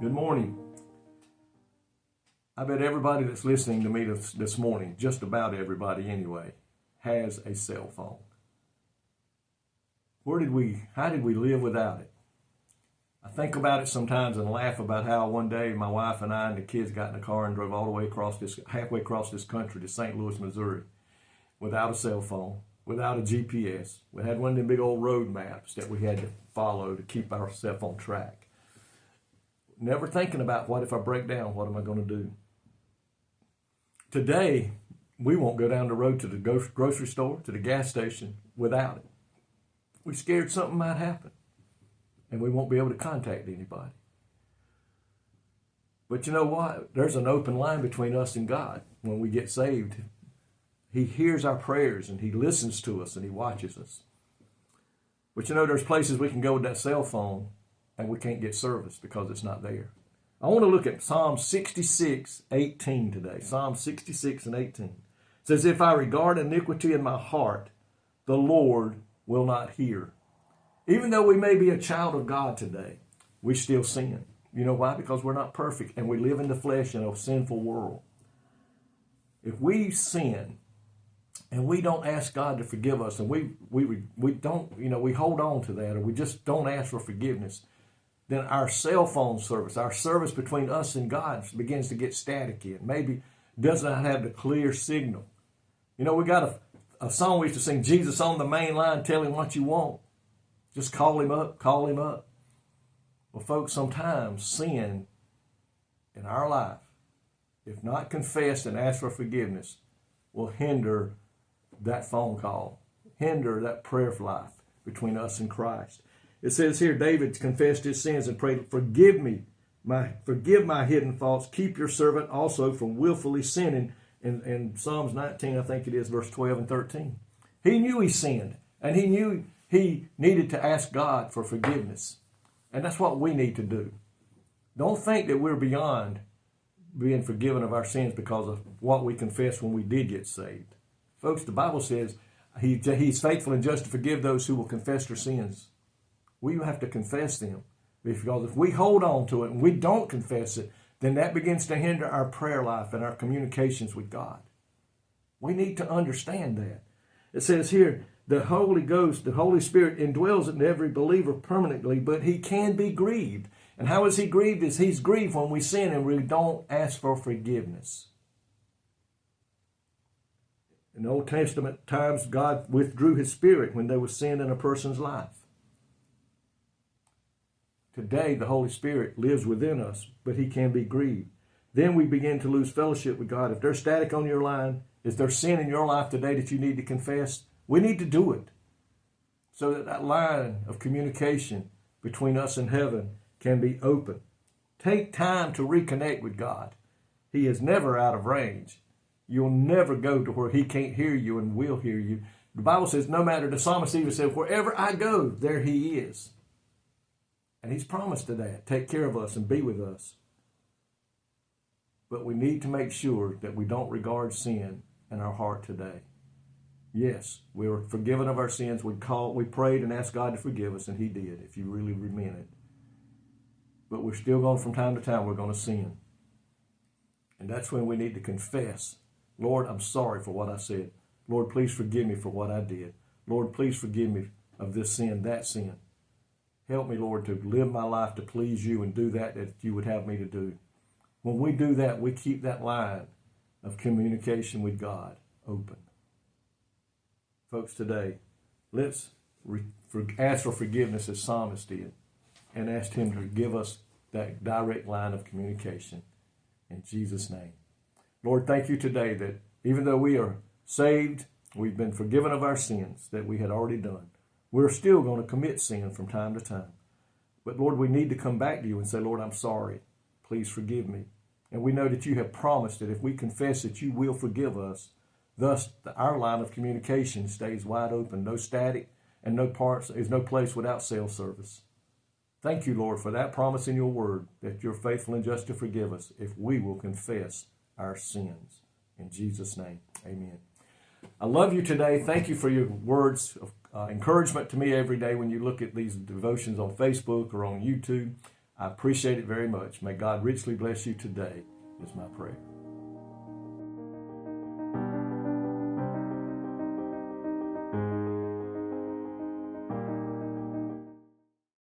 Good morning. I bet everybody that's listening to me this morning, just about everybody anyway, has a cell phone. How did we live without it? I think about it sometimes and laugh about how one day my wife and I and the kids got in the car and drove all the way halfway across this country to St. Louis, Missouri, without a cell phone, without a GPS. We had one of them big old road maps that we had to follow to keep ourselves on track. Never thinking about, what if I break down? What am I going to do? Today, we won't go down the road to the grocery store, to the gas station without it. We're scared something might happen and we won't be able to contact anybody. But you know what? There's an open line between us and God when we get saved. He hears our prayers and He listens to us and He watches us. But you know, there's places we can go with that cell phone and we can't get service because it's not there. I want to look at Psalm 66:18 today. Psalm 66:18. It says, "If I regard iniquity in my heart, the Lord will not hear." Even though we may be a child of God today, we still sin. You know why? Because we're not perfect and we live in the flesh in a sinful world. If we sin and we don't ask God to forgive us, and we don't, we hold on to that, or we just don't ask for forgiveness, then our cell phone service, our service between us and God, begins to get staticky and maybe does not have the clear signal. You know, we got a song we used to sing, "Jesus on the main line, tell Him what you want. Just call Him up, call Him up." Well, folks, sometimes sin in our life, if not confessed and asked for forgiveness, will hinder that phone call, hinder that prayer life between us and Christ. It says here, David confessed his sins and prayed, forgive my hidden faults. Keep your servant also from willfully sinning. In Psalms 19, I think it is, verse 12 and 13. He knew he sinned, and he knew he needed to ask God for forgiveness. And that's what we need to do. Don't think that we're beyond being forgiven of our sins because of what we confessed when we did get saved. Folks, the Bible says He's faithful and just to forgive those who will confess their sins. We have to confess them, because if we hold on to it and we don't confess it, then that begins to hinder our prayer life and our communications with God. We need to understand that. It says here, the Holy Ghost, the Holy Spirit indwells in every believer permanently, but he can be grieved. And how is he grieved? He's grieved when we sin and we don't ask for forgiveness. In the Old Testament times, God withdrew His Spirit when there was sin in a person's life. Today, the Holy Spirit lives within us, but He can be grieved. Then we begin to lose fellowship with God. If there's static on your line, is there sin in your life today that you need to confess? We need to do it so that that line of communication between us and heaven can be open. Take time to reconnect with God. He is never out of range. You'll never go to where He can't hear you and will hear you. The Bible says, no matter, the psalmist even said, wherever I go, there He is. And He's promised to that, take care of us and be with us. But we need to make sure that we don't regard sin in our heart today. Yes, we were forgiven of our sins. We prayed and asked God to forgive us, and He did, if you really meant it. But we're still going, from time to time, we're going to sin. And that's when we need to confess. Lord, I'm sorry for what I said. Lord, please forgive me for what I did. Lord, please forgive me of this sin, that sin. Help me, Lord, to live my life to please You and do that You would have me to do. When we do that, we keep that line of communication with God open. Folks, today, let's ask for forgiveness as Psalmist did and ask Him to give us that direct line of communication. In Jesus' name. Lord, thank You today that even though we are saved, we've been forgiven of our sins that we had already done. We're still going to commit sin from time to time. But Lord, we need to come back to You and say, Lord, I'm sorry. Please forgive me. And we know that You have promised that if we confess that You will forgive us, thus our line of communication stays wide open, no static, and there's no place without cell service. Thank You, Lord, for that promise in Your word that You're faithful and just to forgive us if we will confess our sins. In Jesus' name, amen. I love you today. Thank you for your words of encouragement to me every day when you look at these devotions on Facebook or on YouTube. I appreciate it very much. May God richly bless you today, is my prayer.